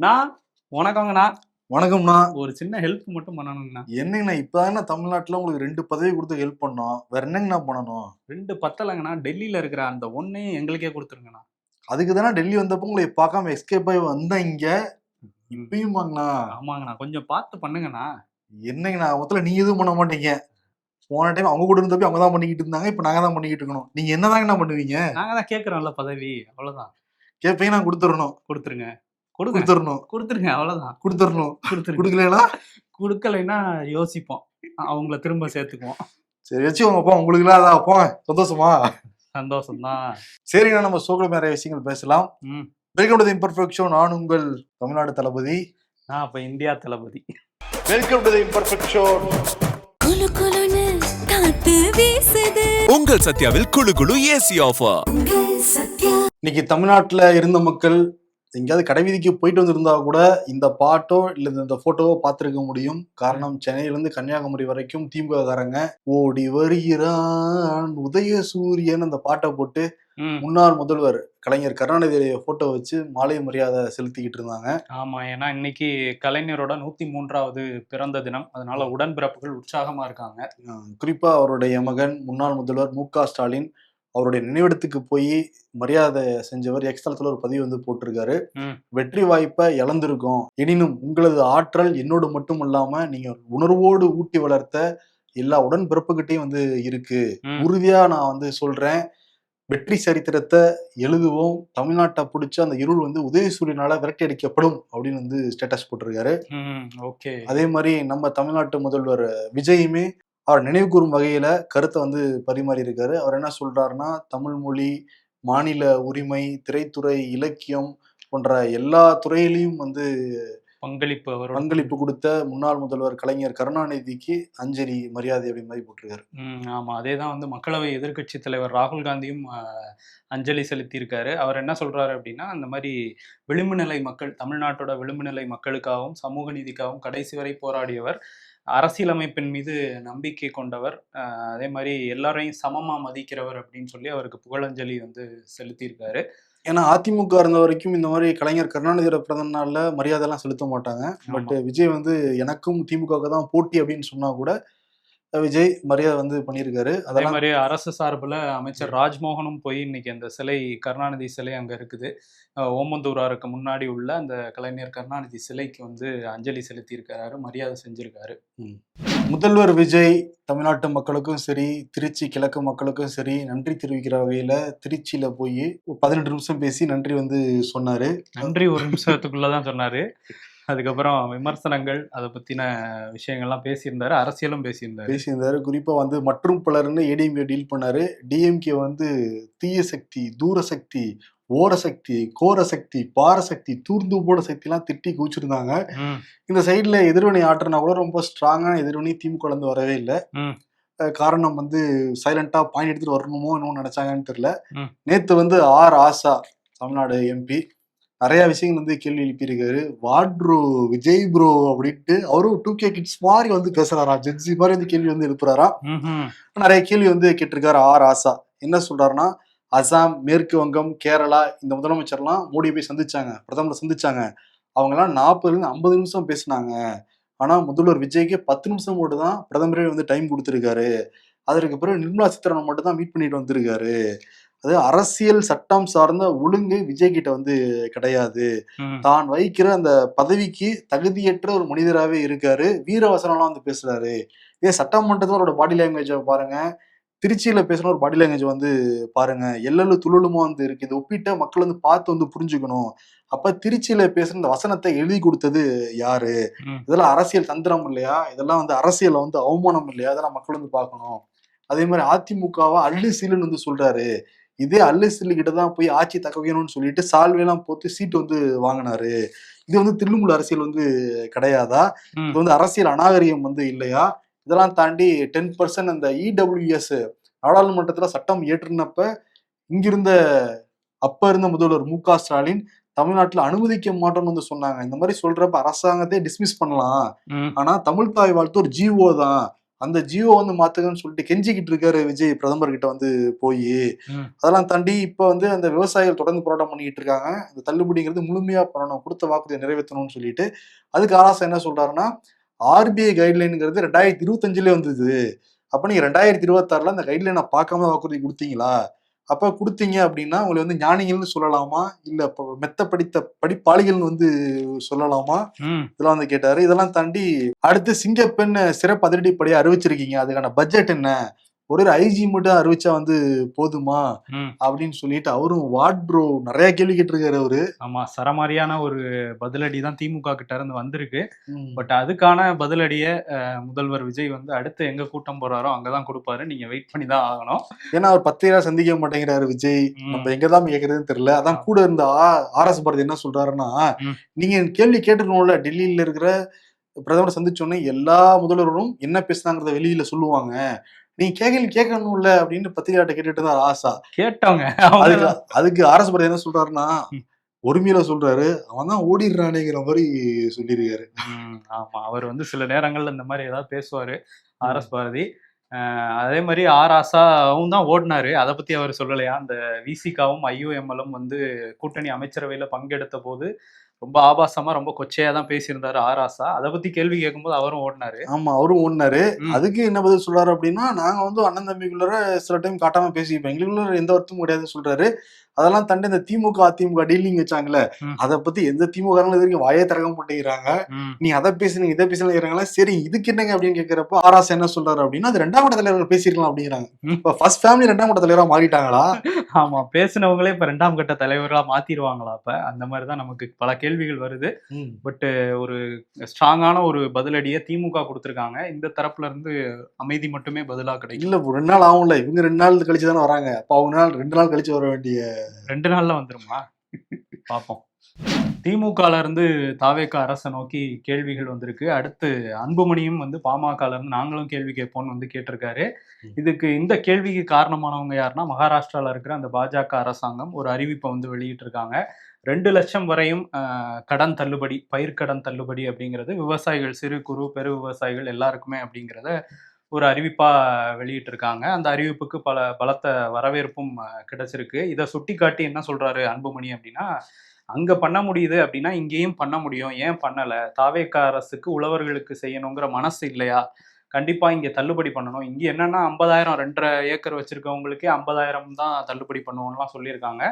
நான் வணக்கங்கண்ணா. வணக்கம்ண்ணா. ஒரு சின்ன ஹெல்ப் மட்டும் பண்ணணுங்கண்ணா. என்னங்கண்ணா இப்பதானே தமிழ்நாட்டுல உங்களுக்கு 2 பதவி கொடுத்து ஹெல்ப் பண்ணோம். வேற என்னங்கண்ணா பண்ணணும்? 2 பத்தலங்கண்ணா. டெல்லியில இருக்கிற அந்த 1யும் எங்களுக்கே குடுத்துருங்கண்ணா. அதுக்கு தானே டெல்லி வந்தப்போ உங்களை பார்க்காம எஸ்கேப் ஆகி வந்தேன் இங்க. ம். இப்பயுமாங்கண்ணா? ஆமாங்கண்ணா. கொஞ்சம் பார்த்து பண்ணுங்கண்ணா. என்னங்கண்ணா மொத்தத்துல நீங்க எதுவும் பண்ண மாட்டீங்க. போன டைம் அவங்க கூட இருந்தப்ப அவங்க தான் பண்ணிக்கிட்டு இருந்தாங்க. இப்ப நாங்க தான் பண்ணிக்கிட்டு இருக்கணும். நீங்க என்னதாங்கண்ணா பண்ணுவீங்க? நாங்க தான் கேட்கிறோம்ல பதவி. அவ்வளவுதான். கேப்பீங்க, நான் கொடுத்துடணும். குடுத்துருங்க. குடுங்க. கொடுத்துடணும். குடுத்துருங்க. அவ்வளவுதான். கொடுத்துடணும். குடுத்துருங்க. கொடுக்கலனா குடுக்கலைன்னா யோசிப்போம். அவங்கள திரும்ப சேர்த்துக்குவோம். சரி வச்சுக்கோங்கப்பா. உங்களுக்குலாம் அதான் போங்க. சந்தோஷமா? சந்தோஷம் தான். சரிங்கண்ணா, நம்ம ஷோக்குள்ள நிறைய விஷயங்கள் பேசலாம். Welcome to the imperfect show. நான் உங்கள் தமிழ்நாடு தளபதி. நான் அப்ப India Thalapathy. Welcome to the imperfect show. குளு குளுன்னு காத்து வீசுது. உங்கள் சத்யாவில் குளு குளு ஏசி ஆஃபர். இன்னைக்கு தமிழ்நாட்டுல இருந்த மக்கள் எங்கேயாவது கடைவீதிக்கு போயிட்டு வந்திருந்தா கூட இந்த பாட்டோ இல்ல இந்த போட்டோவோ பார்த்திருக்க முடியும். காரணம், சென்னையிலிருந்து கன்னியாகுமரி வரைக்கும் திமுக காரங்க ஓடி வருகிறான் உதயசூரியன் அந்த பாட்டை போட்டு முன்னாள் முதல்வர் கலைஞர் கருணாநிதி போட்டோ வச்சு மாலை மரியாதை செலுத்திக்கிட்டு இருந்தாங்க. ஆமா, ஏன்னா இன்னைக்கு கலைஞரோட 103வது பிறந்த தினம். அதனால உடன்பிறப்புகள் உற்சாகமா இருக்காங்க. குறிப்பா அவருடைய மகன் முன்னாள் முதல்வர் மு.க. ஸ்டாலின் அவருடைய நினைவிடத்துக்கு போய் மரியாதை செஞ்சவர் எக்ஸ் தளத்துல ஒரு பதிவு வந்து போட்டிருக்காரு. வெற்றி வாய்ப்பை இழந்திருக்கோம், எனினும் உங்களது ஆற்றல் என்னோடு மட்டும் இல்லாம நீங்க உணர்வோடு ஊட்டி வளர்த்த எல்லா உடன்பிறப்புகிட்டையும் வந்து இருக்கு. உறுதியா நான் வந்து சொல்றேன், வெற்றி சரித்திரத்தை எழுதுவோம், தமிழ்நாட்டை பிடிச்ச அந்த இருள் வந்து உதயசூரியனால விரட்டி அடிக்கப்படும் அப்படின்னு வந்து ஸ்டேட்டஸ் போட்டிருக்காரு. அதே மாதிரி நம்ம தமிழ்நாட்டு முதல்வர் விஜயுமே அவர் நினைவு கூறும் வகையில கருத்தை வந்து பரிமாறி இருக்காரு. அவர் என்ன சொல்றாருன்னா, தமிழ் மொழி, மாநில உரிமை, இலக்கியம் போன்ற எல்லா துறையிலையும் வந்து பங்களிப்பு கொடுத்த முன்னாள் முதல்வர் கலைஞர் கருணாநிதிக்கு அஞ்சலி மரியாதை அப்படி மாதிரி போட்டிருக்காரு. ஆமா, அதேதான் வந்து மக்களவை எதிர்கட்சி தலைவர் ராகுல் காந்தியும் அஞ்சலி செலுத்தியிருக்காரு. அவர் என்ன சொல்றாரு அப்படின்னா, அந்த மாதிரி விளிம்பு நிலை மக்கள், தமிழ்நாட்டோட விளிம்பு நிலை மக்களுக்காகவும் சமூக நீதிக்காகவும் கடைசி வரை போராடியவர், அரசியலமைப்பின் மீது நம்பிக்கை கொண்டவர், அதே மாதிரி எல்லாரையும் சமமா மதிக்கிறவர் அப்படின்னு சொல்லி அவருக்கு புகழஞ்சலி வந்து செலுத்தியிருக்காரு. ஏன்னா அதிமுக இருந்த வரைக்கும் இந்த மாதிரி கலைஞர் கருணாநிதியோட பிறந்த நாள்ல மரியாதை எல்லாம் செலுத்த மாட்டாங்க. பட் விஜய் வந்து எனக்கும் திமுக தான் போட்டி அப்படின்னு சொன்னா கூட விஜய் மரியாதை வந்து பண்ணியிருக்காரு. அதே மாதிரி அரசு சார்பில் அமைச்சர் ராஜ்மோகனும் போய் இன்னைக்கு அந்த சிலை, கருணாநிதி சிலை அங்க இருக்குது, ஓமந்தூராருக்கு முன்னாடி உள்ள அந்த கலைஞர் கருணாநிதி சிலைக்கு வந்து அஞ்சலி செலுத்தியிருக்காரு, மரியாதை செஞ்சிருக்காரு. முதல்வர் விஜய் தமிழ்நாட்டு மக்களுக்கும் சரி, திருச்சி கிழக்கு மக்களுக்கும் சரி நன்றி தெரிவிக்கிற வகையில திருச்சியில போய் 18 நிமிஷம் பேசி நன்றி வந்து சொன்னாரு. நன்றி 1 நிமிஷத்துக்குள்ளதான் சொன்னாரு. அதுக்கப்புறம் விமர்சனங்கள், அதை பத்தின விஷயங்கள்லாம் பேசியிருந்தாரு, அரசியலும் பேசியிருந்தாரு. குறிப்பா வந்து மற்றும் பலர்னு ஏடிஎம்கே டீல் பண்ணாரு. டிஎம்கே வந்து தீய சக்தி, தூர சக்தி, ஓர சக்தி, கோர சக்தி, பார சக்தி, தூர்ந்து போட சக்தி எல்லாம் திட்டி கூச்சிருந்தாங்க. இந்த சைட்ல எதிர்வினை ஆற்றுனா கூட ரொம்ப ஸ்ட்ராங்கான எதிர்வினை திமுக இருந்து வரவே இல்லை. காரணம் வந்து சைலண்டா பாயிண்ட் எடுத்துட்டு வரணுமோ என்னமோ நினைச்சாங்கன்னு தெரியல. நேத்து வந்து ஆசா தமிழ்நாடு எம்பி நிறைய விஷயங்கள் வந்து கேள்வி எழுப்பியிருக்காரு. வாட் ப்ரோ விஜய் ப்ரோ அப்படின்ட்டு அவரும் 2K கிட்ஸ் மாதிரி வந்து பேசுறாராம், ஜென்சி மாதிரி வந்து கேள்வி வந்து எழுப்புறாராம். நிறைய கேள்வி வந்து கேட்டிருக்காரு ஆசா. என்ன சொல்றாருன்னா, அசாம், மேற்கு வங்கம், கேரளா இந்த முதலமைச்சர்லாம் மோடியை போய் சந்திச்சாங்க, பிரதமரை சந்திச்சாங்க. அவங்கெல்லாம் 40-50 நிமிஷம் பேசினாங்க. ஆனா முதல்வர் விஜய்க்கு 10 நிமிஷம் மட்டும் தான் பிரதமரே வந்து டைம் கொடுத்துருக்காரு. அதற்கு பிறகு நிர்மலா சீதாராமன் மட்டும் தான் மீட் பண்ணிட்டு வந்திருக்காரு. அது அரசியல் சட்டம் சார்ந்த ஒழுங்கு விஜய் கிட்ட வந்து கிடையாது. தான் வைக்கிற அந்த பதவிக்கு தகுதியற்ற ஒரு மனிதராகவே இருக்காரு. வீரவசனம்லாம் வந்து பேசுறாரு. இதே சட்டமன்றத்துல அவரோட பாடி லாங்குவேஜை பாருங்க, திருச்சியில பேசுன ஒரு பாடி லாங்குவேஜ் வந்து பாருங்க, எல்லு துளுலுமா வந்து இருக்கு. இது ஒப்பிட்ட மக்கள் வந்து பார்த்து வந்து புரிஞ்சுக்கணும். அப்ப திருச்சியில பேசுற இந்த வசனத்தை எழுதி கொடுத்தது யாரு? இதெல்லாம் அரசியல் தந்திரம் இல்லையா? இதெல்லாம் வந்து அரசியல வந்து அவமானம் இல்லையா? இதெல்லாம் மக்கள் வந்து பார்க்கணும். அதே மாதிரி அதிமுகவா அள்ளு சீலுன்னு வந்து சொல்றாரு. இதே அல்லு சில்லு கிட்டதான் போய் ஆட்சி தக்க வைக்கணும்னு சொல்லிட்டு சால்வையெல்லாம் போட்டு சீட்டு வந்து வாங்கினாரு. இது வந்து தில்லுமுல் அரசியல் வந்து கிடையாதா? இது வந்து அரசியல் அநாகரிகம் வந்து இல்லையா? இதெல்லாம் தாண்டி 10% அந்த இடபிள்யூஎஸ் நாடாளுமன்றத்துல சட்டம் ஏற்றுனப்ப இங்கிருந்த அப்ப இருந்த முதல்வர் மு.க. ஸ்டாலின் தமிழ்நாட்டுல அனுமதிக்க மாட்டோம்னு வந்து சொன்னாங்க. இந்த மாதிரி சொல்றப்ப அரசாங்கத்தை டிஸ்மிஸ் பண்ணலாம். ஆனா தமிழ் தாய் வாழ்த்து ஒரு ஜிஓ தான், அந்த ஜியோ வந்து மாத்துங்கன்னு சொல்லிட்டு கெஞ்சிக்கிட்டு இருக்காரு விஜய் பிரதமர் கிட்ட வந்து போய். ம். அதெல்லாம் தாண்டி இப்ப வந்து அந்த விவசாயிகள் தொடர்ந்து போராட்டம் பண்ணிக்கிட்டு இருக்காங்க. அந்த தள்ளுபடிங்கிறது முழுமையா பண்ணணும், கொடுத்த வாக்குறுதியை நிறைவேற்றணும்னு சொல்லிட்டு. அதுக்கு ஆராசா என்ன சொல்றாருன்னா, ஆர்பிஐ கைட்லைனுங்கிறது 2025 வந்தது. அப்ப நீங்க 2026 அந்த கைட்லைனை பார்க்காம வாக்குறுதி கொடுத்தீங்களா? அப்ப கொடுத்தீங்க அப்படின்னா உங்களை வந்து ஞானிகள்னு சொல்லலாமா, இல்ல மெத்த படித்த படிப்பாளிகள்னு வந்து சொல்லலாமா, இதெல்லாம் வந்து கேட்டாரு. இதெல்லாம் தாண்டி அடுத்து சிங்கப்பெண் சிறப்பு அதிரடிப்படையை அறிவிச்சிருக்கீங்க, அதுக்கான பட்ஜெட் என்ன, ஒரு ஐஜி மட்டும் அறிவிச்சா வந்து போதுமா அப்படின்னு சொல்லிட்டு அவரும் வாட் ப்ரோ நிறைய கேள்வி கேட்டிருக்காரு அவரு. ஆமா, சரமாரியான ஒரு பதிலடி தான் திமுக கிட்ட இருந்து வந்திருக்கு. பட் அதுக்கான பதிலடியை முதல்வர் விஜய் வந்து அடுத்து எங்க கூட்டம் போறாரோ அங்கதான் கொடுப்பாரு. நீங்க வெயிட் பண்ணி தான் ஆகணும். ஏன்னா அவர் 10 சந்திக்க மாட்டேங்கிறாரு விஜய். நம்ம எங்கதான் கேட்கறதுன்னு தெரியல. அதான் கூட இருந்த RS பாரதி என்ன சொல்றாருன்னா, நீங்க கேள்வி கேட்டுக்கணும்ல, டெல்லியில இருக்கிற பிரதமர் சந்திச்சோன்னே எல்லா முதல்வரும் என்ன பேசுனாங்கிறத வெளியில சொல்லுவாங்க, நீங்க கேட்கணும்ல அப்படின்னு பத்திரிகையாட்ட கேட்டுட்டு தான் ஆசா கேட்டவங்க. அதுக்கு RS பாரதி என்ன சொல்றாருன்னா, ஒருமையில சொல்றாரு, அவன் தான் ஓடிடுறானேங்கிற மாதிரி சொல்லியிருக்காரு. ஆமா, அவர் வந்து சில நேரங்கள்ல இந்த மாதிரி ஏதாவது பேசுவாரு RS பாரதி. அதே மாதிரி ஆசாவும் தான் ஓடினாரு. அதை பத்தி அவர் சொல்லலையா? அந்த விசிகாவும் IUML-ம் வந்து கூட்டணி அமைச்சரவையில பங்கெடுத்த போது ரொம்ப ஆபாசமா ரொம்ப கொச்சையா தான் பேசியிருந்தாரு ஆசா. அதை பத்தி கேள்வி கேட்கும்போது அவரும் ஓடினாரு. ஆமா, அவரும் ஓடினாரு. அதுக்கு என்ன பதில் சொல்றாரு அப்படின்னா, நாங்க வந்து அண்ணன் தம்பிக்குள்ள சில டைம் காட்டாம பேசிப்போம், எங்களுக்குள்ள எந்த வருத்தமும் கிடையாதுன்னு சொல்றாரு. அதெல்லாம் தாண்டி இந்த திமுக அதிமுக டீலிங் வச்சாங்கல்ல, அதை பத்தி எந்த திமுக இது வரைக்கும் வாயே திறக்க மாட்டேங்கிறாங்க. நீ அதை பேசுனீங்க இதை பேசுனீங்கிறாங்களா, சரி இதுக்கு என்னங்க அப்படின்னு கேட்கிறப்ப ஆராசா என்ன சொல்றாரு அப்படின்னா, அது 2ஆம் கட்ட தலைவர்கள் பேசிருக்கலாம் அப்படிங்கிறாங்க. இப்ப ஃபர்ஸ்ட் ஃபேமிலி 2ஆம் கட்ட தலைவரா மாறிட்டாங்களா? ஆமா, பேசினவங்களே இப்ப 2ஆம் கட்ட தலைவர்களா மாத்திருவாங்களா? அப்ப அந்த மாதிரிதான் நமக்கு பல கேள்விகள் வருது. பட் ஒரு ஸ்ட்ராங்கான ஒரு பதிலடியை திமுக கொடுத்திருக்காங்க. இந்த தரப்புல இருந்து அமைதி மட்டுமே பதிலா கிடைக்கும். இல்ல 2 நாள் ஆகும்ல, இவங்க 2 நாள் கழிச்சு தானே வராங்க. அப்ப அவங்க 2 நாள் கழிச்சு வர வேண்டிய 2 நாள்ல வந்துருமா? பார்ப்போம். திமுகல இருந்து தாவேக அரசை நோக்கி கேள்விகள் வந்திருக்கு. அடுத்து அன்புமணியும் வந்து பாமகல இருந்து நாங்களும் கேள்வி கேட்போம்னு வந்து கேட்டிருக்காரு. இதுக்கு இந்த கேள்விக்கு காரணமானவங்க யாருன்னா, மகாராஷ்டிரால இருக்கிற அந்த பாஜக அரசாங்கம் ஒரு அறிவிப்பை வந்து வெளியிட்டு இருக்காங்க. 2 லட்சம் வரையும் கடன் தள்ளுபடி, பயிர்க்கடன் தள்ளுபடி அப்படிங்கிறது விவசாயிகள், சிறு குறு பெரு விவசாயிகள் எல்லாருக்குமே அப்படிங்கிறத ஒரு அறிவிப்பா வெளியிட்டு இருக்காங்க. அந்த அறிவிப்புக்கு பலத்த வரவேற்பும் கிடைச்சிருக்கு. இதை சுட்டி காட்டி என்ன சொல்றாரு அன்புமணி அப்படின்னா, அங்க பண்ண முடியுது அப்படின்னா இங்கேயும் பண்ண முடியும், ஏன் பண்ணல? தாவேக அரசுக்கு உழவர்களுக்கு செய்யணுங்கிற மனசு இல்லையா? கண்டிப்பா இங்க தள்ளுபடி பண்ணணும். இங்க என்னன்னா 50,000 2.5 ஏக்கர் வச்சிருக்கவங்களுக்கே 50,000 தான் தள்ளுபடி பண்ணுவோம்லாம் சொல்லியிருக்காங்க.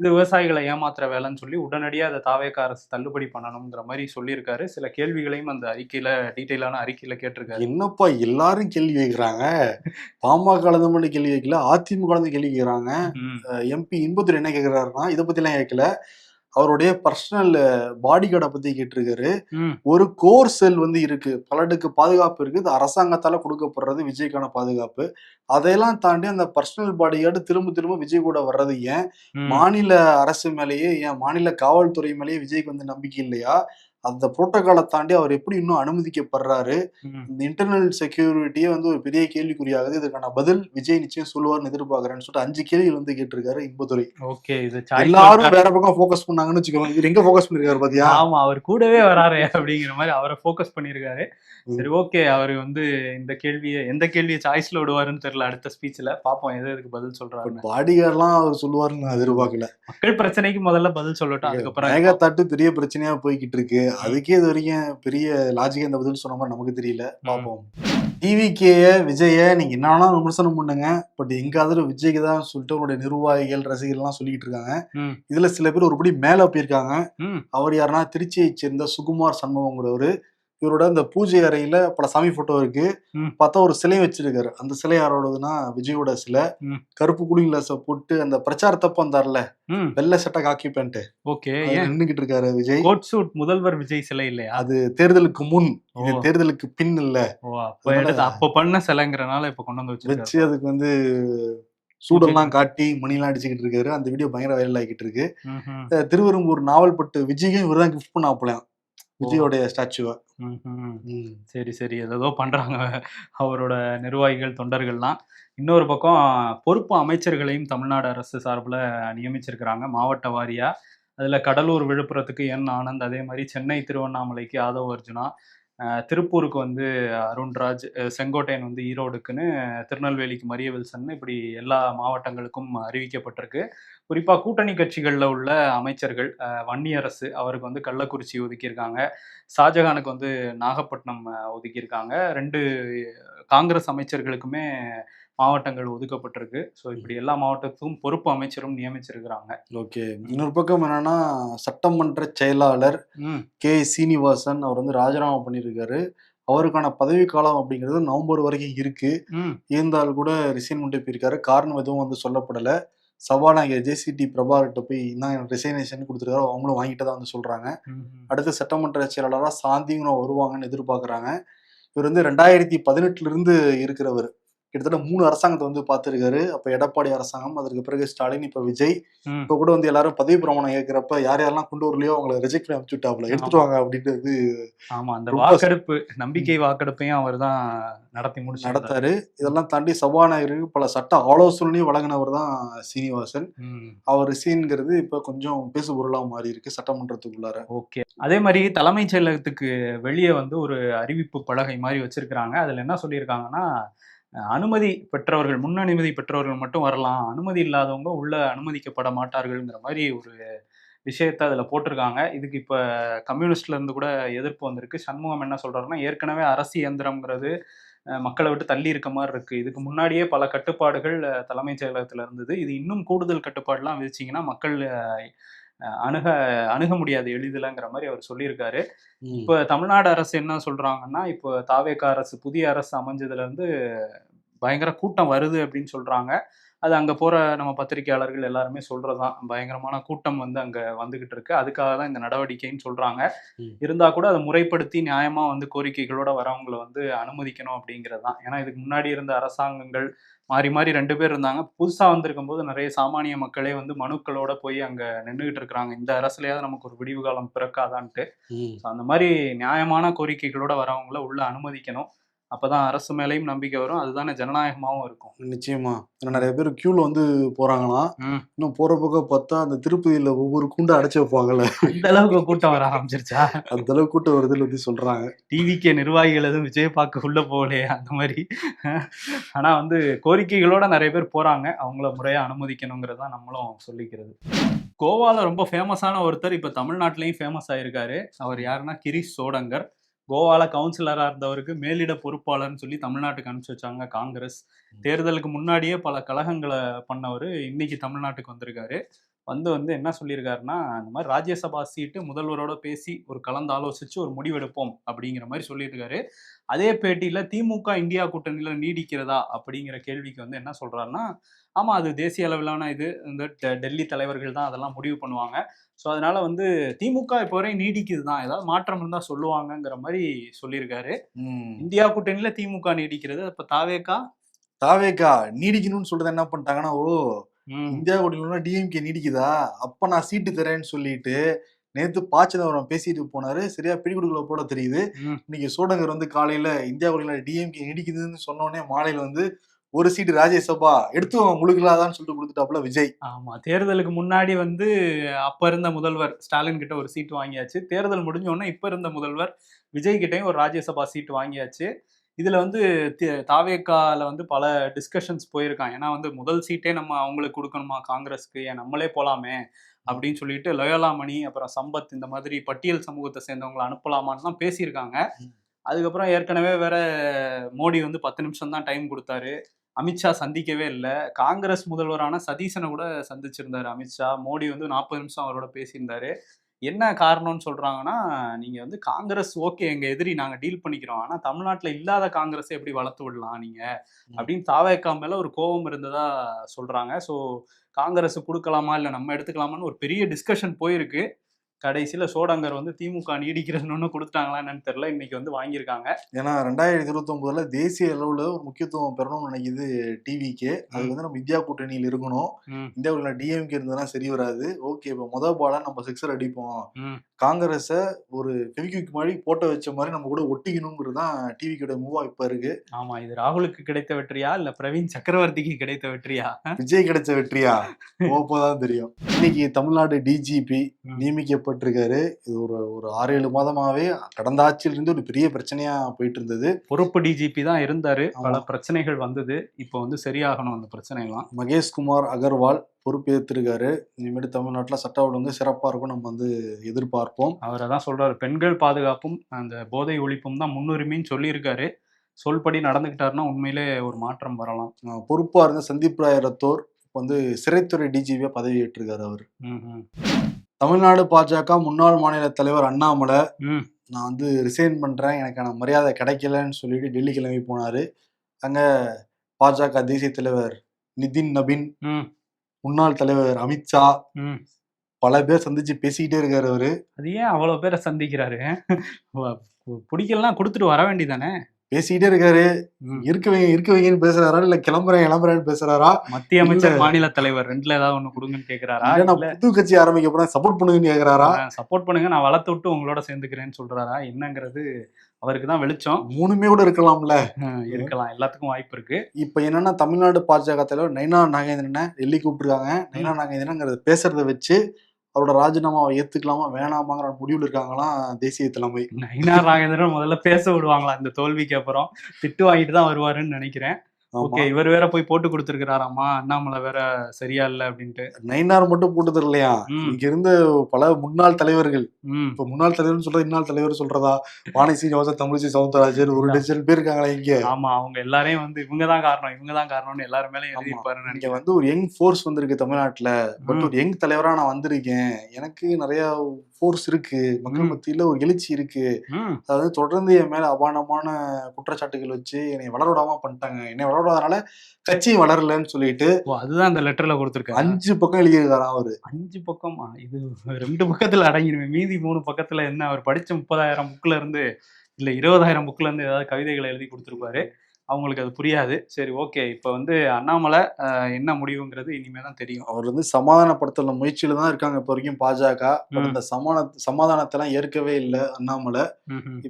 இது விவசாயிகளை ஏமாத்துற வேலைன்னு சொல்லி உடனடியாக அதை தாவேக அரசு தள்ளுபடி பண்ணணுங்கிற மாதிரி சொல்லியிருக்காரு. சில கேள்விகளையும் அந்த அறிக்கையில டீட்டெயிலான அறிக்கையில கேட்டிருக்காரு. என்னப்பா எல்லாரும் கேள்வி கேட்கிறாங்க, பாமக கலந்து கேள்வி கேட்கல, அதிமுக கலந்து கேள்வி கேட்கிறாங்க. MP இன்பதுரை என்ன கேட்கிறாருன்னா, இதை பத்தி எல்லாம் கேட்கல, அவருடைய பர்சனல் பாடி கார்டை பத்தி கேட்டிருக்காரு. ஒரு கோர் செல் வந்து இருக்கு, பலருக்கு பாதுகாப்பு இருக்கு, இது அரசாங்கத்தால கொடுக்கப்படுறது விஜய்க்கான பாதுகாப்பு. அதையெல்லாம் தாண்டி அந்த பர்சனல் பாடி கார்டு திரும்ப திரும்ப விஜய் கூட வர்றது ஏன்? மாநில அரசு மேலேயே, ஏன் மாநில காவல்துறை மேலேயே விஜய்க்கு வந்து நம்பிக்கை இல்லையா? அந்த புரோட்டோகாலை தாண்டி அவர் எப்படி இன்னும் அனுமதிக்கப்படுறாரு? இந்த இன்டர்னல் செக்யூரிட்டியே வந்து ஒரு பெரிய கேள்விக்குறியாகுது. இதற்கான பதில் விஜய் நிச்சயம் சொல்லுவார்னு எதிர்பார்க்கறேன்னு சொல்லிட்டு 5 கேள்விகள் வந்து கேட்டிருக்காரு இன்பதுரை. ஓகே, இது எல்லாரும் வேற பக்கம் ஃபோக்கஸ் பண்ணாங்கன்னு வச்சுக்கோங்க. இவர் எங்க ஃபோக்கஸ் பண்ணிருக்காரு பாத்தியா? ஆமா, அவர் கூடவே வராரு அப்படிங்கிற மாதிரி அவரை ஃபோக்கஸ் பண்ணிருக்காரு. சரி, ஓகே, அவர் வந்து இந்த கேள்வியை எந்த கேள்வியை சாய்ஸ்ல விடுவாருன்னு தெரியல. அடுத்த ஸ்பீச்ல பாப்போம் எதுக்கு பதில் சொல்றாரு. பாடிகார்லாம் அவர் சொல்லுவாருன்னு நான் எதிர்பார்க்கல. மக்கள் பிரச்சனைக்கு முதல்ல பதில் சொல்லட்டும், அதுக்கப்புறம் மேகத்தாட்டு பெரிய பிரச்சனையா போய்கிட்டு இருக்கு. அதுக்கே இது வரைக்கும் பெரிய லாஜிக்கா இந்த பதில் சொன்ன மாதிரி நமக்கு தெரியல. பாப்போம். டிவிகேய விஜய நீங்க என்ன விமர்சனம் பண்ணுங்க, பட் எங்காவது விஜய்க்கு தான் சொல்லிட்டு அவருடைய நிர்வாகிகள் ரசிகர்கள் எல்லாம் சொல்லிட்டு இருக்காங்க. இதுல சில பேர் ஒருபடி மேல போயிருக்காங்க. அவர் யாருன்னா, திருச்சியை சேர்ந்த சுகுமார் சண்முகங்கிறவரு. இவரோட இந்த பூஜை அறையில பல சாமி போட்டோ இருக்கு. பார்த்தா ஒரு சிலையும் வச்சிருக்காரு. அந்த சிலை யாரோடதுன்னா விஜயோட சிலை. கருப்பு கூலிங் கிளாஸ போட்டு அந்த பிரச்சாரத்தப்ப வந்தார்ல, வெள்ளை சட்டை காக்கி பேண்ட், ஓகே, நின்னுகிட்டு இருக்காரு விஜய். கோட் சூட் முதல்வர் விஜய் சிலை இல்லையா? அது தேர்தலுக்கு முன், இது தேர்தலுக்கு பின் இல்ல. அப்ப பண்ண சிலைங்கிறனால இப்ப கொண்டு வந்து வச்சு அதுக்கு வந்து சூடெல்லாம் காட்டி மணிலாம் அடிச்சுக்கிட்டு இருக்காரு. அந்த வீடியோ பயங்கர வைரல் ஆகிட்டு இருக்கு. திருவெரும்பூர் நாவல்பட்டு விஜய்க்கும் இவர் தான் கிஃப்ட் பண்ணாப்பலாம் விஜயோடைய ஸ்டாச்சுவ. சரி சரி, ஏதோ பண்றாங்க அவரோட நிர்வாகிகள் தொண்டர்கள்லாம். இன்னொரு பக்கம் பொறுப்பு அமைச்சர்களையும் தமிழ்நாடு அரசு சார்பில் நியமிச்சிருக்கிறாங்க மாவட்ட வாரியா. அதுல கடலூர் விழுப்புரத்துக்கு என் ஆனந்த், அதே மாதிரி சென்னை திருவண்ணாமலைக்கு ஆதவ் அர்ஜுனா, திருப்பூருக்கு வந்து அருண்ராஜ், செங்கோட்டையன் வந்து ஈரோடுக்குன்னு, திருநெல்வேலிக்கு மரிய வில்சன், இப்படி எல்லா மாவட்டங்களுக்கும் அறிவிக்கப்பட்டிருக்கு. குறிப்பா கூட்டணி கட்சிகள்ல உள்ள அமைச்சர்கள், வன்னியரசு அவருக்கு வந்து கள்ளக்குறிச்சி ஒதுக்கியிருக்காங்க. ஷாஜகானுக்கு வந்து நாகப்பட்டினம் ஒதுக்கியிருக்காங்க. 2 காங்கிரஸ் அமைச்சர்களுக்குமே மாவட்டங்கள் ஒதுக்கப்பட்டிருக்கு. ஸோ இப்படி எல்லா மாவட்டத்துக்கும் பொறுப்பு அமைச்சரும் நியமிச்சிருக்கிறாங்க. ஓகே. இன்னொரு பக்கம் என்னன்னா, சட்டமன்ற செயலாளர் ம். கே சீனிவாசன் அவர் வந்து ராஜினாமா பண்ணியிருக்காரு. அவருக்கான பதவி காலம் அப்படிங்கிறது நவம்பர் வரைக்கும் இருக்கு. ம். இருந்தாலும் கூட ரிசைன் பண்ணிட்டு போயிருக்காரு. காரணம் எதுவும் வந்து சொல்லப்படல. சபாநாயகர் ஜேசிடி பிரபாகர்கிட்ட போய் இந்தாங்க ரிசைனேஷன் கொடுத்துருக்காரு. அவங்களும் வாங்கிட்டு தான் வந்து சொல்றாங்க. ம்ஹ்ம். அடுத்து சட்டமன்ற செயலாளரா சாந்தியும் வருவாங்கன்னு எதிர்பார்க்குறாங்க. இவர் வந்து 2018 இருந்து இருக்கிறவர். கிட்டத்தட்ட 3 அரசாங்கத்தை வந்து பார்த்திருக்காரு. அப்ப எடப்பாடி அரசாங்கம், அதற்கு பிறகு ஸ்டாலின், இப்ப விஜய். ம். இப்ப கூட வந்து எல்லாரும் பதவி பிரமாணம் கேட்கிறப்ப யார் யாரெல்லாம் கொண்டு வரலையோ அவங்களை ரிஜெக்ட் பண்ணி அனுப்பிச்சு விட்டாப்ல. எடுத்துட்டு வாங்க அப்படின்றது ஆமா. அந்த ரொம்ப வாக்கெடுப்பு, நம்பிக்கை வாக்கெடுப்பையும் அவர்தான் நடத்தி முடிச்சிருந்தாரு. நடத்தாரு. இதெல்லாம் தாண்டி சபாநாயகருக்கு பல சட்ட ஆலோசனையும் வழங்கினவர் தான் சீனிவாசன். ம். அவர் ரிசைன்ங்கிறது இப்ப கொஞ்சம் பேசுபொருளா மாறி இருக்கு சட்டமன்றத்துக்குள்ளார. ஓகே. அதே மாரி தலைமைச் செயலகத்துக்கு வெளிய வந்து ஒரு அறிவிப்பு பலகை மாரி வச்சிருக்கிறாங்க. அதுல என்ன சொல்லியிருக்காங்கன்னா, அனுமதி பெற்றவர்கள், முன் அனுமதி பெற்றவர்கள் மட்டும் வரலாம். அனுமதி இல்லாதவங்க உள்ள அனுமதிக்கப்பட மாட்டார்கள்ங்கிற மாரி ஒரு விஷயத்த அதுல போட்டிருக்காங்க. இதுக்கு இப்ப கம்யூனிஸ்ட்ல இருந்து கூட எதிர்ப்பு வந்திருக்கு. சண்முகம் என்ன சொல்றாருன்னா, ஏற்கனவே அரசு இயந்திரம்ங்கிறது மக்கள விட்டு தள்ளி இருக்க மாரி இருக்கு. இதுக்கு முன்னாடியே பல கட்டுப்பாடுகள் தலைமைச் செயலகத்துல இருந்தது. இது இன்னும் கூடுதல் கட்டுப்பாடுலாம் விதிச்சீங்கன்னா மக்கள் அணுக அணுக முடியாது எளிதிலங்கிற மாரி அவர் சொல்லியிருக்காரு. ம். இப்ப தமிழ்நாடு அரசு என்ன சொல்றாங்கன்னா, இப்போ தாவேகா அரசு, புதிய அரசு அமைஞ்சதுல இருந்து பயங்கர கூட்டம் வருது அப்படின்னு சொல்றாங்க. அது அங்க போற நம்ம பத்திரிகையாளர்கள் எல்லாருமே சொல்றதுதான். பயங்கரமான கூட்டம் வந்து அங்க வந்துகிட்டு இருக்கு. அதுக்காக தான் இந்த நடவடிக்கைன்னு சொல்றாங்க. ம். இருந்தா கூட அதை முறைப்படுத்தி நியாயமா வந்து கோரிக்கைகளோட வரவங்கள வந்து அனுமதிக்கணும் அப்படிங்கிறது தான். ஏன்னா இதுக்கு முன்னாடி இருந்த அரசாங்கங்கள் மாறி மாறி 2 பேர் இருந்தாங்க. புதுசா வந்திருக்கும்போது நிறைய சாமானிய மக்களே வந்து மனுக்களோட போய் அங்க நின்னுகிட்டு இருக்கிறாங்க. இந்த அரசுலயாவது நமக்கு ஒரு விடிவு காலம் பிறக்காதான்ட்டு. ம். ஸோ அந்த மாரி நியாயமான கோரிக்கைகளோட வரவங்கள உள்ள அனுமதிக்கணும். அப்பதான் அரசு மேலயும் நம்பிக்கை வரும். அதுதானே ஜனநாயகமாவும் இருக்கும். நிச்சயமா. ஏன்னா நிறைய பேர் கியூல வந்து போறாங்களாம். ம். இன்னும் போற பக்கம் பார்த்தா அந்த திருப்பதியில ஒவ்வொரு கூண்டை அடைச்சு வைப்பாங்கல்ல, அந்த அளவுக்கு கூட்டம் வர ஆரம்பிச்சிருச்சா? அந்த அளவுக்கு கூட்டம் வருதுன்னு வந்து சொல்றாங்க. டிவிகே நிர்வாகிகள் எதுவும் விஜய பார்க்க உள்ள போகலையே அந்த மாரி. ஆனா வந்து கோரிக்கைகளோட நிறைய பேர் போறாங்க. அவங்கள முறையா அனுமதிக்கணுங்கிறது தான் நம்மளும் சொல்லிக்கிறது. கோவால ரொம்ப ஃபேமஸான ஒருத்தர் இப்ப தமிழ்நாட்டிலயும் ஃபேமஸ் ஆயிருக்காரு. அவர் யாருன்னா கிரீஷ் சோடங்கர். கோவால கவுன்சிலரா இருந்தவருக்கு மேலிட பொறுப்பாளர்னு சொல்லி தமிழ்நாட்டுக்கு அனுப்பிச்சு வச்சாங்க காங்கிரஸ். தேர்தலுக்கு முன்னாடியே பல கலகங்களை பண்ணவரு இன்னைக்கு தமிழ்நாட்டுக்கு வந்திருக்காரு. வந்து என்ன சொல்லியிருக்காருன்னா, இந்த மாதிரி ராஜ்யசபா சீட்டு முதல்வரோட பேசி ஒரு கலந்து ஆலோசிச்சு ஒரு முடிவெடுப்போம் அப்படிங்கிற மாதிரி சொல்லியிருக்காரு. அதே பேட்டியில திமுக இந்தியா கூட்டணியில நீடிக்கிறதா அப்படிங்கிற கேள்விக்கு வந்து என்ன சொல்றாருன்னா, ஆமா அது தேசிய அளவிலான இது, இந்த டெல்லி தலைவர்கள் தான் அதெல்லாம் முடிவு பண்ணுவாங்க. ஸோ அதனால வந்து திமுக இப்போ வரை நீடிக்குது தான், ஏதாவது மாற்றம் இருந்தா சொல்லுவாங்கங்கிற மாதிரி சொல்லியிருக்காரு. ம். இந்தியா கூட்டணியில திமுக நீடிக்கிறது, அப்ப தாவேகா நீடிக்கணும்னு சொல்றது என்ன பண்ணிட்டாங்கன்னா, ம், இந்தியா கூட்டணியில டிஎம்கே நீடிக்குதா, அப்ப நான் சீட்டு தரேன்னு சொல்லிட்டு நேத்து ப. சிதம்பரம் பேசிட்டு போனாரு. சரியா பிடிக்குடுக்குள்ள போட தெரியுது. ம். இன்னைக்கு சோடங்கர் வந்து காலையில இந்தியா கூட்டணியில டிஎம்கே நீடிக்குதுன்னு சொன்ன உடனே மாலையில வந்து ஒரு சீட்டு ராஜ்யசபா எடுத்து முழுக்கலாதான்னு சொல்லிட்டு கொடுத்துட்டாப்புல விஜய். ஆமா. தேர்தலுக்கு முன்னாடி வந்து அப்ப இருந்த முதல்வர் ஸ்டாலின் கிட்ட ஒரு சீட் வாங்கியாச்சு. தேர்தல் முடிஞ்ச உடனே இப்ப இருந்த முதல்வர் விஜய் கிட்டயும் ஒரு ராஜ்யசபா சீட் வாங்கியாச்சு. இதுல வந்து தாவேகால வந்து பல டிஸ்கஷன்ஸ் போயிருக்கான். ஏன்னா வந்து முதல் சீட்டே நம்ம அவங்களுக்கு கொடுக்கணுமா காங்கிரஸ்க்கு, ஏன் நம்மளே போலாமே அப்படின்னு சொல்லிட்டு லயோலா மணி, அப்புறம் சம்பத், இந்த மாதிரி பட்டியல் சமூகத்தை சேர்ந்தவங்களை அனுப்பலாமான்னு தான் பேசியிருக்காங்க. அதுக்கப்புறம் ஏற்கனவே வேற மோடி வந்து 10 நிமிஷம் தான் டைம் கொடுத்தாரு. அமித்ஷா சந்திக்கவே இல்லை. காங்கிரஸ் முதல்வரான சதீசனை கூட சந்திச்சிருந்தாரு அமித்ஷா. மோடி வந்து 40 நிமிஷம் அவரோட பேசியிருந்தாரு. என்ன காரணம்னு சொல்றாங்கன்னா, நீங்க வந்து காங்கிரஸ் ஓகே எங்க எதிரி, நாங்க டீல் பண்ணிக்கிறோம். ஆனா தமிழ்நாட்டுல இல்லாத காங்கிரஸை எப்படி வளர்த்து விடலாம் நீங்க அப்படின்னு தாவேகா மேல ஒரு கோபம் இருந்ததா சொல்றாங்க. ஸோ காங்கிரஸ் கொடுக்கலாமா இல்ல நம்ம எடுத்துக்கலாமான்னு ஒரு பெரிய டிஸ்கஷன் போயிருக்கு. கடைசியில சோடங்கர் வந்து திமுக நீடிக்கிறதுன்னு கொடுத்துட்டாங்களா என்னன்னு தெரியல. இன்னைக்கு வந்து வாங்கியிருக்காங்க. ஏன்னா 2029ல தேசிய அளவுல ஒரு முக்கியத்துவம் பெறணும்னு நினைக்குது டிவிக்கே. அது வந்து நம்ம இந்தியா கூட்டணியில் இருக்கணும். ம், இந்தியாவுல டிஎம்கே இருந்ததுன்னா சரி வராது. ஓகே, இப்ப பாலா நம்ம சிக்ஸர் அடிப்போம், ம், காங்கிரஸை ஒரு ஃபெவிக்விக் மாதிரி போட்டோ வச்ச மாதிரி நம்ம கூட ஒட்டிக்கணுங்கிறது தான் டிவிக்கோட மூவா இப்ப இருக்கு. ஆமா, இது ராகுலுக்கு கிடைத்த வெற்றியா இல்ல பிரவீன் சக்கரவர்த்திக்கு கிடைத்த வெற்றியா? விஜய் கிடைச்ச வெற்றியா போதான் தெரியும். இன்னைக்கு தமிழ்நாடு டிஜிபி நியமிக்கப்பட்டிருக்காரு. இது ஒரு 6-7 மாதமாவே கடந்த ஆட்சியிலிருந்து ஒரு பெரிய பிரச்சனையா போயிட்டு இருந்தது. பொறுப்பு டிஜிபி தான் இருந்தாரு, பல பிரச்சனைகள் வந்தது. இப்போ வந்து சரியாகணும் அந்த பிரச்சனை எல்லாம். மகேஷ்குமார் அகர்வால் பொறுப்பேற்றிருக்காரு. இனிமேட்டு தமிழ்நாட்டில் சட்ட ஒழுங்கு சிறப்பா இருக்கும் நம்ம வந்து எதிர்பார்ப்போம். அவரை தான் சொல்றாரு, பெண்கள் பாதுகாப்பும் அந்த போதை ஒழிப்பும் தான் முன்னுரிமைன்னு சொல்லியிருக்காரு. சொல்படி நடந்துகிட்டாருன்னா உண்மையிலே ஒரு மாற்றம் வரலாம். பொறுப்பா இருந்த சந்தீப் ராய் ரத்தோர் வந்து சிறைத்துறை டிஜிபியா பதவி ஏற்றிருக்காரு அவர். தமிழ்நாடு பாஜக முன்னாள் மாநில தலைவர் அண்ணாமலை நான் வந்து ரிசைன் பண்றேன், எனக்கான மரியாதை கிடைக்கலன்னு சொல்லிட்டு டெல்லி கிளம்பி போனாரு. அங்க பாஜக தேசிய தலைவர் நிதின் நபின், முன்னாள் தலைவர் அமித்ஷா, பல பேர் சந்திச்சு பேசிக்கிட்டே இருக்காரு அவரு. அது ஏன் அவ்வளவு பேரை சந்திக்கிறாரு? பிடிக்கலாம் கொடுத்துட்டு வர வேண்டியதானே. பேசிக்கிட்டே இருக்காரு. இருக்கவங்கன்னு பேசுறாரா இல்ல கிளம்புறேன்னு பேசுறாரா? மத்திய அமைச்சர் மாநில தலைவர் ரெண்டுல ஏதாவது ஒண்ணு கொடுங்கன்னு கேக்குறாரா? புது கட்சி ஆரம்பிக்க போறேன் சப்போர்ட் பண்ணுங்கன்னு கேக்குறாரா? சப்போர்ட் பண்ணுங்க, நான் வளர்த்து விட்டு உங்களோட சேர்ந்துக்கிறேன்னு சொல்றாரா? என்னங்கிறது அவருக்கு தான் வெளிச்சம். மூணுமே கூட இருக்கலாம்ல. இருக்கலாம், எல்லாத்துக்கும் வாய்ப்பு இருக்கு. இப்ப என்னன்னா தமிழ்நாடு பாஜக தலைவர் நைனா நாகேந்திரனை டெல்லி கூப்பிட்டுருக்காங்க. நைனா நாகேந்திரன் பேசுறத வச்சு அவரோட ராஜினாமாவை ஏத்துக்கலாமா வேணாமாங்கிற முடிவுல இருக்காங்களாம் தேசிய தலைமை. நயினா நாகேந்திரன் முதல்ல பேச விடுவாங்களா இந்த தோல்விக்கு அப்புறம்? திட்டு வாங்கிட்டு தான் வருவாருன்னு நினைக்கிறேன். ஓகே, இவர் வேற போய் போட்டு கொடுத்துருக்காராமா, அண்ணாமலை வேற சரியா இல்ல அப்படின்ட்டு. நயினார் மட்டும் போட்டு தரலையா, இங்க இருந்த பல முன்னாள் தலைவர்கள், இப்ப முன்னாள் தலைவர் சொல்றது இன்னாள் தலைவர் சொல்றதா, வாணி சீனிவாசன், தமிழிசை சவுந்தரராஜன், ஒரு டஜன் பேர் இருக்காங்களா இங்க. ஆமா, அவங்க எல்லாரையும் வந்து இவங்கதான் காரணம்னு எல்லாரும் மேலே எழுதிப்பாரு. இங்க வந்து ஒரு யங் ஃபோர்ஸ் வந்திருக்கு தமிழ்நாட்டுல. பட் ஒரு யங் தலைவரா நான் வந்திருக்கேன், எனக்கு நிறைய ஃபோர்ஸ் இருக்கு, மக்கள் மத்தியில ஒரு எழுச்சி இருக்கு. அதாவது தொடர்ந்து என் மேல அபாண்டமான குற்றச்சாட்டுகள் வச்சு என்னை வளர விடாம பண்ணிட்டாங்க. என்னை வளராதனால கட்சி வளரலன்னு சொல்லிட்டு அதுதான் அந்த லெட்டர்ல கொடுத்துருக்காரு. 5 பக்கம் எழுதியிருக்காராம் அவரு. 5 பக்கமா? இது 2 பக்கத்துல அடங்கிடுவேன். மீதி 3 பக்கத்துல என்ன? அவர் படிச்ச 30,000 புக்ல இருந்து இல்ல 20,000 புக்ல இருந்து ஏதாவது கவிதைகளை எழுதி கொடுத்துருப்பாரு. அவங்களுக்கு அது புரியாது. சரி, ஓகே. இப்ப வந்து அண்ணாமலை என்ன முடிவுங்கிறது இனிமே தான் தெரியும். அவர் வந்து சமாதானப்படுத்தல முயற்சியில தான் இருக்காங்க இப்ப வரைக்கும் பாஜக. பட் இந்த சமாதானத்தை எல்லாம் ஏற்கவே இல்லை அண்ணாமலை.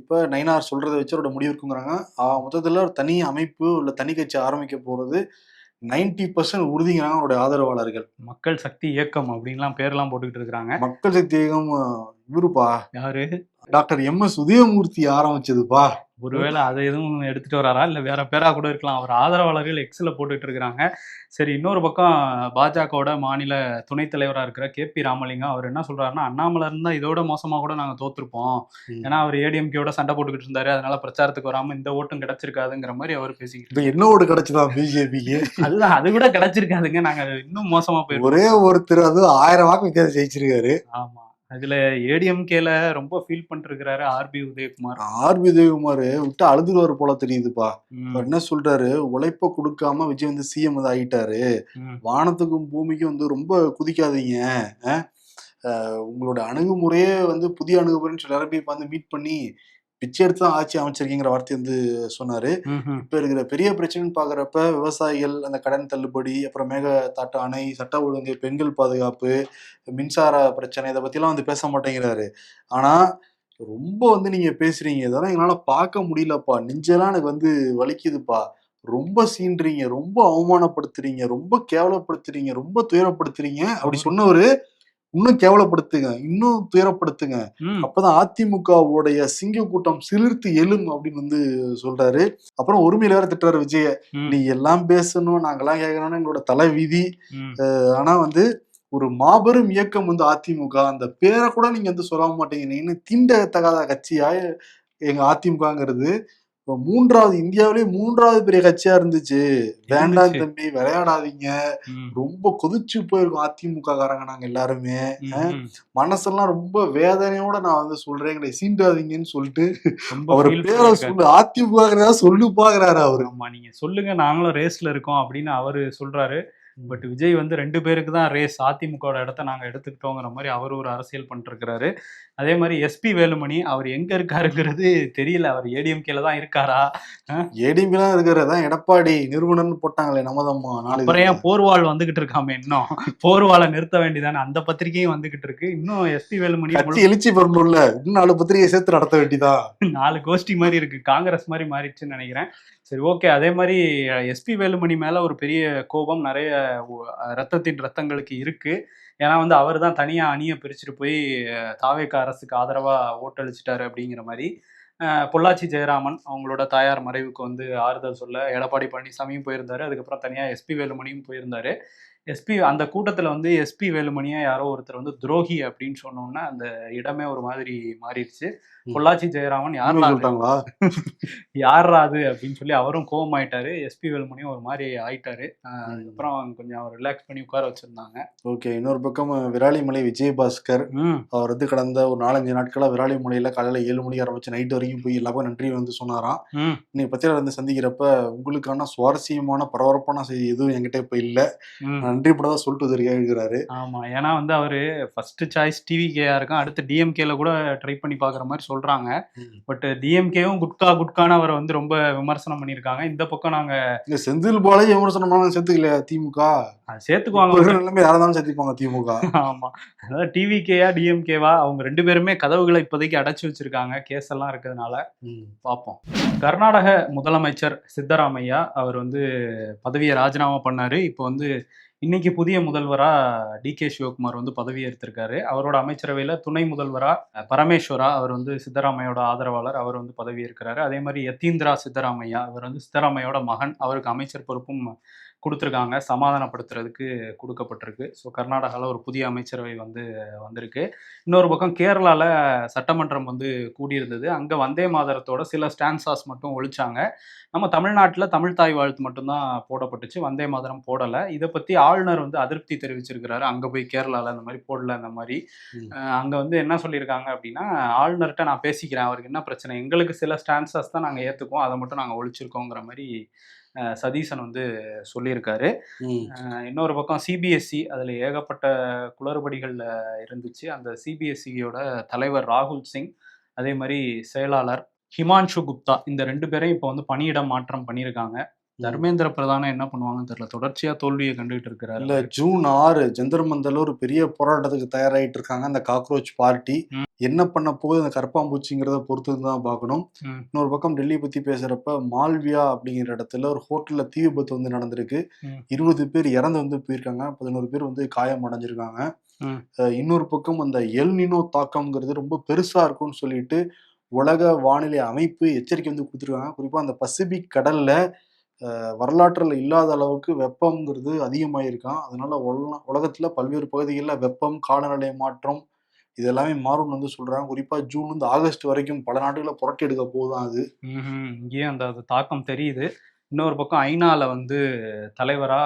இப்ப நயினார் சொல்றதை வச்சு அவரோட முடிவு இருக்குங்கிறாங்க. மொத்தத்துல ஒரு தனி அமைப்பு இல்ல தனி கட்சி ஆரம்பிக்க போறது 90% உறுதிங்கிறாங்க அவருடைய ஆதரவாளர்கள். மக்கள் சக்தி இயக்கம் அப்படின்லாம் பேர்லாம் போட்டுக்கிட்டு இருக்காங்க. மக்கள் சக்தி இயக்கம் இவருப்பா, யாரு? டாக்டர் MS உதயமூர்த்தி ஆரம்பிச்சதுப்பா. ஒருவேளை அதை எதுவும் எடுத்துட்டு வராரா இல்ல வேற பேரா கூட இருக்கலாம். அவர் ஆதரவாளர்கள் எக்ஸ்ல போட்டுட்டு இருக்கிறாங்க. சரி, இன்னொரு பக்கம் பாஜகவோட மாநில துணைத் தலைவரா இருக்கிற KP ராமலிங்கம் அவர் என்ன சொல்றாருன்னா, அண்ணாமலை இருந்தா இதோட மோசமா கூட நாங்க தோத்துருப்போம், ஏன்னா அவர் ADMKோட சண்டை போட்டுக்கிட்டு இருந்தாரு, அதனால பிரச்சாரத்துக்கு வராம இந்த ஓட்டும் கிடைச்சிருக்காதுங்கிற மாதிரி அவர் பேசிக்கிட்டு. என்ன ஓட்டு கிடைச்சதா பிஜேபிக்கு? அதுதான், அது கூட கிடைச்சிருக்காதுங்க, நாங்க இன்னும் மோசமா போயிருக்கோம். ஒரே ஒருத்தர் அது 1000 வாக்கு வித்தியாசம் ஜெயிச்சிருக்காரு. ஆமா, அதுல ADMKல ரொம்ப ஃபீல் பண்ணிருக்கிறாரு RB உதயகுமார். RB உதயகுமார் விட்டு அழுதுருவாரு போல தெரியுதுப்பா. என்ன சொல்றாரு, உழைப்ப கொடுக்காம விஜய் வந்து CM வந்து ஆகிட்டாரு, வானத்துக்கும் பூமிக்கும் வந்து ரொம்ப குதிக்காதீங்க, உங்களோட அணுகுமுறையே வந்து புதிய அணுகுமுறைன்னு சொல்லி எல்லாரும் வந்து மீட் பண்ணி பிச்சை எடுத்து தான் ஆட்சி அமைச்சிருக்கீங்கிற வார்த்தை வந்து சொன்னாரு. இப்ப இருக்கிற பெரிய பிரச்சனைன்னு பாக்குறப்ப விவசாயிகள், அந்த கடன் தள்ளுபடி, அப்புறம் மேகதாட்டு அணை, சட்ட ஒழுங்கு, பெண்கள் பாதுகாப்பு, மின்சார பிரச்சனை, இதை பத்தி எல்லாம் வந்து பேச மாட்டேங்கிறாரு. ஆனா ரொம்ப வந்து நீங்க பேசுறீங்க, இதெல்லாம் என்னால பார்க்க முடியலப்பா, நெஞ்செல்லாம் எனக்கு வந்து வலிக்குதுப்பா, ரொம்ப சீன்றீங்க, ரொம்ப அவமானப்படுத்துறீங்க, ரொம்ப கேவலப்படுத்துறீங்க, ரொம்ப துயரப்படுத்துறீங்க அப்படி சொன்னவரு இன்னும் கேவலப்படுத்துங்க, இன்னும் துயரப்படுத்துங்க, அப்பதான் அதிமுகவுடைய சிங்க கூட்டம் சிலிர்த்து எழும் அப்படின்னு வந்து சொல்றாரு. அப்புறம் ஒருமையில வேற திட்டுறாரு விஜய, நீ எல்லாம் பேசணும், நாங்கெல்லாம் கேட்கணும்னு எங்களோட தலை விதி, ஆனா வந்து ஒரு மாபெரும் இயக்கம் வந்து அதிமுக, அந்த பேரை கூட நீங்க வந்து சொல்ல மாட்டீங்க, நீங்க தீண்டத்தகாத கட்சியா எங்க அதிமுகங்கிறது. இந்தியாவிலேயே 3வது பெரிய கட்சியா இருந்துச்சு, வேண்டாம் தம்பி விளையாடாதீங்க, ரொம்ப கொதிச்சு போயிருக்கோம் அதிமுக காரங்க நாங்க எல்லாருமே, மனசெல்லாம் ரொம்ப வேதனையோட நான் வந்து சொல்றேன், எங்களை சீண்டாதீங்கன்னு சொல்லிட்டு அவர் பேரை சொல்லு அதிமுக சொல்லு பாக்குறாரு அவரு. ஆமா, நீங்க சொல்லுங்க, நாங்களும் ரேஸ்ல இருக்கோம் அப்படின்னு அவரு சொல்றாரு. பட் விஜய் வந்து 2 பேருக்கு தான் ரேஸ், அதிமுகவோட இடத்த நாங்க எடுத்துக்கிட்டோங்கிற மாதிரி அவர் ஒரு அரசியல் பண்ணிருக்கிறாரு. அதே மாதிரி எஸ்பி வேலுமணி அவர் எங்க இருக்காருங்கிறது தெரியல. அவர் ஏடிஎம்கேல தான் இருக்காரா? ஏடிஎம்கே தான் இருக்கிறதா எடப்பாடி நிறுவனம்னு போட்டாங்களே நமதம்மா அப்புறம் ஏன் போர்வால் வந்துகிட்டு இருக்காம இன்னும் போர்வாலை நிறுத்த வேண்டியதானே? அந்த பத்திரிகையும் வந்துகிட்டு இருக்கு. இன்னும் எஸ்பி வேலுமணி கட்சி எழுச்சி பெறணும்ல, இன்னும் 4 பத்திரிகை சேர்த்து நடத்த வேண்டியதா? 4 கோஷ்டி மாதிரி இருக்கு, காங்கிரஸ் மாதிரி மாறிடுச்சுன்னு நினைக்கிறேன். சரி, ஓகே. அதே மாதிரி எஸ்பி வேலுமணி மேல ஒரு பெரிய கோபம் நிறைய ரத்தங்களுக்கு இருக்கு. ஏன்னா வந்து அவர் தான் தனியா அணியை பிரிச்சுட்டு போய் தாவேகா அரசுக்கு ஆதரவா ஓட்டளிச்சிட்டாரு அப்படிங்கிற மாதிரி. பொள்ளாச்சி ஜெயராமன் அவங்களோட தாயார் மறைவுக்கு வந்து ஆறுதல் சொல்ல எடப்பாடி பழனிசாமியும் போயிருந்தாரு. அதுக்கப்புறம் தனியா எஸ்பி வேலுமணியும் போயிருந்தாரு. அந்த கூட்டத்துல வந்து எஸ்பி வேலுமணியா யாரோ ஒருத்தர் வந்து துரோகி அப்படின்னு சொன்னோன்னா அந்த இடமே ஒரு மாதிரி மாறிடுச்சு. பொள்ளாச்சி ஜெயராமன் யாரா அது அப்படின்னு சொல்லி அவரும் கோபமாயிட்டாரு. எஸ்பி வேலுமணியும் ஒரு மாதிரி ஆயிட்டாரு. அதுக்கப்புறம் கொஞ்சம் அவர் ரிலாக்ஸ் பண்ணி உட்கார வச்சிருந்தாங்க. ஓகே. இன்னொரு பக்கம் விராலிமலை விஜயபாஸ்கர் அவர் வந்து கடந்த ஒரு 4-5 நாட்களா விராலிமலையில காலையில 7 மணிக்கு ஆரம்பிச்சு நைட் வரைக்கும் போய் எல்லாருக்கும் நன்றி வந்து சொன்னாராம். இன்னைக்கு பத்திரிகை வந்து சந்திக்கிறப்ப உங்களுக்கான சுவாரஸ்யமான பரபரப்பான செய்தி எதுவும் என்கிட்ட இப்ப இல்ல, நன்றி படதான் சொல்லிட்டு இருக்கிறாரு. ஆமா, ஏன்னா வந்து அவரு ஃபர்ஸ்ட் சாய்ஸ் டிவிகேயா இருக்கும், அடுத்து டிஎம்கேல கூட ட்ரை பண்ணி பாக்குற மாதிரி சொல்றாங்க. பட் டிஎம்கேவும் குட்கான அவரை வந்து ரொம்ப விமர்சனம் பண்ணிருக்காங்க. இந்த பக்கம் நாங்க செந்தில் பாலாஜி விமர்சனம் சேர்த்துக்கலையா திமுக? சேர்த்துக்குவாங்க, யாராலும் சேர்த்துப்பாங்க திமுக. ஆமா, அதாவது டிவிகேயா டிஎம்கேவா அவங்க 2 பேருமே கதவுகளை இப்போதைக்கு அடைச்சு வச்சிருக்காங்க, கேஸ் எல்லாம் இருக்கிறதுனால. பார்ப்போம். கர்நாடக முதலமைச்சர் சித்தராமையா அவர் வந்து பதவியை ராஜினாமா பண்ணாரு. இப்போ வந்து இன்னைக்கு புதிய முதல்வரா டிகே சிவகுமார் வந்து பதவியேற்றிருக்காரு. அவரோட அமைச்சரவையில துணை முதல்வரா பரமேஸ்வரா அவர் வந்து சித்தராமையோட ஆதரவாளர், அவர் வந்து பதவியேற்கிறாரு. அதே மாதிரி யதீந்திரா சித்தராமையா அவர் வந்து சித்தராமையோட மகன், அவருக்கு அமைச்சர் பொறுப்பும் கொடுத்துருக்காங்க, சமாதானப்படுத்துறதுக்கு கொடுக்கப்பட்டிருக்கு. ஸோ கர்நாடகாவில் ஒரு புதிய அமைச்சரவை வந்திருக்கு. இன்னொரு பக்கம் கேரளாவில் சட்டமன்றம் வந்து கூடியிருந்தது. அங்கே வந்தே மாதரத்தோட சில ஸ்டான்சாஸ் மட்டும் ஒழிச்சாங்க. நம்ம தமிழ்நாட்டில் தமிழ் தாய் வாழ்த்து மட்டும்தான் போடப்பட்டுச்சு, வந்தே மாதரம் போடலை. இதை பற்றி ஆளுநர் வந்து அதிருப்தி தெரிவிச்சிருக்கிறாரு. அங்கே போய் கேரளாவில் அந்த மாதிரி போடல. அந்த மாதிரி அங்கே வந்து என்ன சொல்லியிருக்காங்க அப்படின்னா, ஆளுநர்கிட்ட நான் பேசிக்கிறேன், அவருக்கு என்ன பிரச்சனை, எங்களுக்கு சில ஸ்டான்சாஸ் தான் நாங்கள் ஏற்றுக்குவோம், அதை மட்டும் நாங்கள் ஒழிச்சிருக்கோங்கிற மாதிரி சதீசன் வந்து சொல்லியிருக்காரு. இன்னொரு பக்கம் சிபிஎஸ்இ அதில் ஏகப்பட்ட குளறுபடிகள் இருந்துச்சு. அந்த சிபிஎஸ்இயோட தலைவர் ராகுல் சிங், அதே மாதிரி செயலாளர் ஹிமான்ஷு குப்தா, இந்த 2 பேரையும் இப்போ வந்து பணியிடம் மாற்றம் பண்ணியிருக்காங்க. தர்மேந்திர பிரதான என்ன பண்ணுவாங்கன்னு தெரியல, தொடர்ச்சியா தோல்வியை கண்டுகிட்டு இருக்கிறாரு. இல்ல, ஜூன் 6 ஜந்தர் மந்தர்ல ஒரு பெரிய போராட்டத்துக்கு தயாராகிட்டு இருக்காங்க அந்த காக்ரோச் பார்ட்டி. என்ன பண்ண போகுது அந்த கற்பாம்பூச்சிங்கிறத பொறுத்து தான் பார்க்கணும். இன்னொரு பக்கம் டெல்லி பத்தி பேசுறப்ப மால்வியா அப்படிங்கிற இடத்துல ஒரு ஹோட்டல்ல தீ விபத்து வந்து நடந்திருக்கு. 20 பேர் இறந்து வந்து போயிருக்காங்க, 11 பேர் வந்து காயம் அடைஞ்சிருக்காங்க. இன்னொரு பக்கம் அந்த எல் நினோ தாக்கம்ங்கிறது ரொம்ப பெருசா இருக்கும்னு சொல்லிட்டு உலக வானிலை அமைப்பு எச்சரிக்கை வந்து கொடுத்துருக்காங்க. குறிப்பா அந்த பசிபிக் கடல்ல வரலாற்றில் இல்லாத அளவுக்கு வெப்பம்ங்கிறது அதிகமாயிருக்கான். அதனால உலகத்துல பல்வேறு பகுதிகளில் வெப்பம், காலநிலை மாற்றம் இது எல்லாமே மாறும்னு வந்து சொல்றாங்க. குறிப்பா ஜூன் வந்து ஆகஸ்ட் வரைக்கும் பல நாடுகளை புரட்டி எடுக்க போகுதான் அது. இங்கேயும் அந்த தாக்கம் தெரியுது. இன்னொரு பக்கம் ஐநால வந்து தலைவரா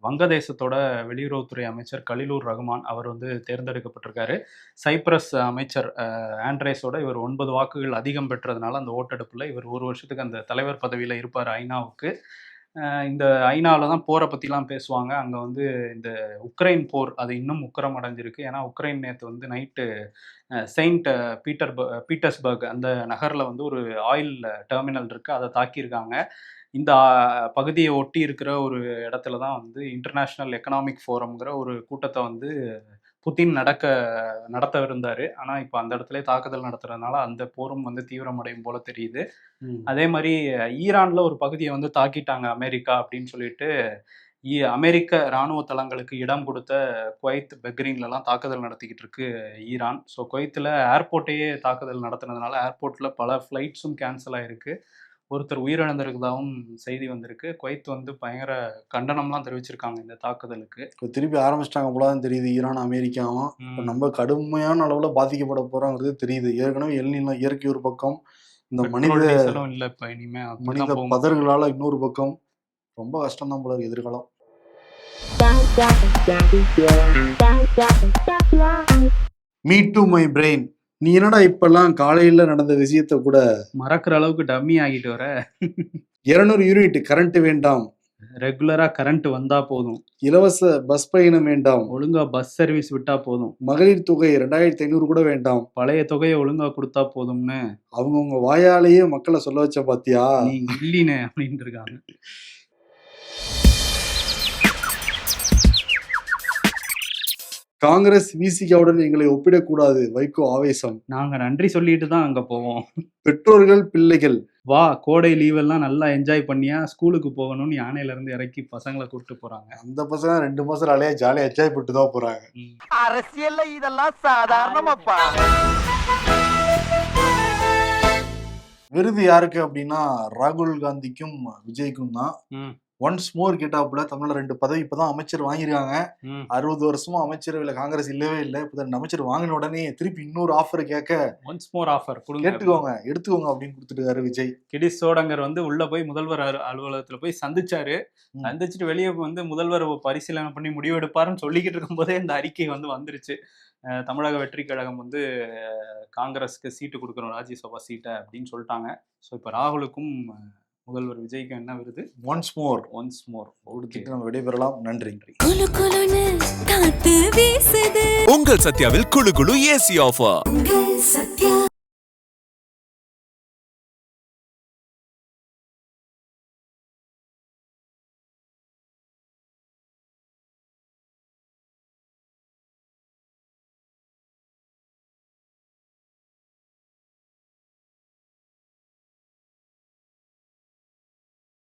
வங்கதேசத்தோட வெளியுறவுத்துறை அமைச்சர் கலிலூர் ரஹ்மான் அவர் வந்து தேர்ந்தெடுக்கப்பட்டிருக்காரு. சைப்ரஸ் அமைச்சர் ஆண்ட்ரேஸோட இவர் 9 வாக்குகள் அதிகம் பெற்றதுனால அந்த ஓட்டெடுப்புல இவர் 1 வருஷத்துக்கு அந்த தலைவர் பதவியில இருப்பார் ஐநாவுக்கு. இந்த ஐநாவில் தான் போரை பற்றிலாம் பேசுவாங்க. அங்கே வந்து இந்த உக்ரைன் போர் அது இன்னும் உக்கிரம் அடைஞ்சிருக்கு. ஏன்னா உக்ரைன் நேற்று வந்து நைட்டு செயின்ட் பீட்டர்ஸ்பர்க் அந்த நகரில் வந்து ஒரு ஆயில் டெர்மினல் இருக்குது, அதை தாக்கியிருக்காங்க. இந்த பகுதியை ஒட்டி இருக்கிற ஒரு இடத்துல தான் வந்து இன்டர்நேஷ்னல் எக்கனாமிக் ஃபோரம்ங்கிற ஒரு கூட்டத்தை வந்து புதின் நடத்தவிருந்தாரு. ஆனா இப்ப அந்த இடத்துல தாக்குதல் நடத்துறதுனால அந்த போரும் வந்து தீவிரமடையும் போல தெரியுது. அதே மாதிரி ஈரான்ல ஒரு பகுதியை வந்து தாக்கிட்டாங்க அமெரிக்கா அப்படின்னு சொல்லிட்டு அமெரிக்க இராணுவ தளங்களுக்கு இடம் கொடுத்த குவைத், பெக்ரீன்லாம் தாக்குதல் நடத்திக்கிட்டு இருக்கு ஈரான். ஸோ குவைத்தில் ஏர்போர்ட்டையே தாக்குதல் நடத்துனதுனால ஏர்போர்ட்ல பல ஃப்ளைட்ஸும் கேன்சல் ஆயிருக்கு. ஒருத்தர் உயிரிழந்திருக்கதாகவும் செய்தி வந்திருக்கு. குவைத் வந்து பயங்கர கண்டனம்லாம் தெரிவிச்சிருக்காங்க இந்த தாக்குதலுக்கு. திருப்பி ஆரம்பிச்சிட்டாங்க போலதான் தெரியுது ஈரான் அமெரிக்காவும். நம்ம கடுமையான அளவுல பாதிக்கப்பட போறோங்கிறது தெரியுது. ஏற்கனவே எல்நிலை இயற்கை ஒரு பக்கம், இந்த மனித பதர்களால இன்னொரு பக்கம், ரொம்ப கஷ்டம் தான் போல எதிர்காலம். Me to my brain. நீ என்னடா இப்பெல்லாம் காலையில நடந்த விஷயத்த கூட மறக்கிற அளவுக்கு டம்மி ஆகிட்டு வர. 200 யூனிட் கரண்ட் வேண்டாம், ரெகுலரா கரண்ட் வந்தா போதும், இலவச பஸ் பயணம் வேண்டாம், ஒழுங்கா பஸ் சர்வீஸ் விட்டா போதும், மகளிர் தொகை 2500 கூட வேண்டாம். பழைய தொகையை ஒழுங்கா கொடுத்தா போதும்னு அவங்கவுங்க வாயாலேயே மக்களை சொல்ல வச்ச பாத்தியா? நீ இல்லினே அப்படின்னு இருக்காங்க. காங்கிரஸ் விசிகாவுடன் எங்களை ஒப்பிடக்கூடாது, வைகோ ஆவேசம். நாங்க நன்றி சொல்லிட்டு தான் அங்க போவோம். பெற்றோர்கள் பிள்ளைகள் வா கோடை லீவ் எல்லாம் நல்லா என்ஜாய் பண்ணியா ஸ்கூலுக்கு போகணும்னு யானையில இருந்து இறக்கி பசங்களை கூப்பிட்டு போறாங்க. அந்த பசங்க 2 மாசம் அலையா ஜாலியா என்ஜாய் பண்ணிட்டு தான் போறாங்க. அரசியல்ல இதெல்லாம் சாதாரணமாப்பா. விருது யாருக்கு அப்படின்னா ராகுல் காந்திக்கும் விஜய்க்கும் தான். ம், ஒன்ஸ் மோர் கேட்டாப்புல தமிழ்ல 2 பதவி இப்பதான் அமைச்சர் வாங்கிருக்காங்க. ம். 60 வருஷமா அமைச்சரவையில காங்கிரஸ் இல்லவே இல்லை. இப்ப 2 அமைச்சர் வாங்கின உடனே திருப்பி இன்னொரு ஆஃபர் கேட்க ஒன்ஸ் மோர் ஆஃபர் கொடுங்க. கேட்டுக்கோங்க எடுத்துக்கோங்க அப்படின்னு கொடுத்துட்டு விஜய். கிடிஸ் சோடங்கர் வந்து உள்ள போய் முதல்வர் அலுவலகத்துல போய் சந்திச்சாரு. ம். சந்திச்சுட்டு வெளியே வந்து முதல்வர் பரிசீலனை பண்ணி முடிவெடுப்பாருன்னு சொல்லிக்கிட்டு இருக்கும்போதே இந்த அறிக்கை வந்துருச்சு. தமிழக வெற்றி கழகம் வந்து காங்கிரஸ்க்கு சீட்டு கொடுக்குறோம், ராஜ்யசபா சீட்டை அப்படின்னு சொல்லிட்டாங்க. ஸோ இப்போ ராகுலுக்கும் முதல்வர் விஜய்க்கும் என்ன வருது? ஒன்ஸ் மோர் ஒன்ஸ் மோர் கொடுத்துட்டு நம்ம விடைபெறலாம். நன்றி. குலு குலுன்னு காத்து வீசுது உங்கள் சத்யாவில் குளு குளு ஏசி ஆஃபர். உங்கள் சத்யா.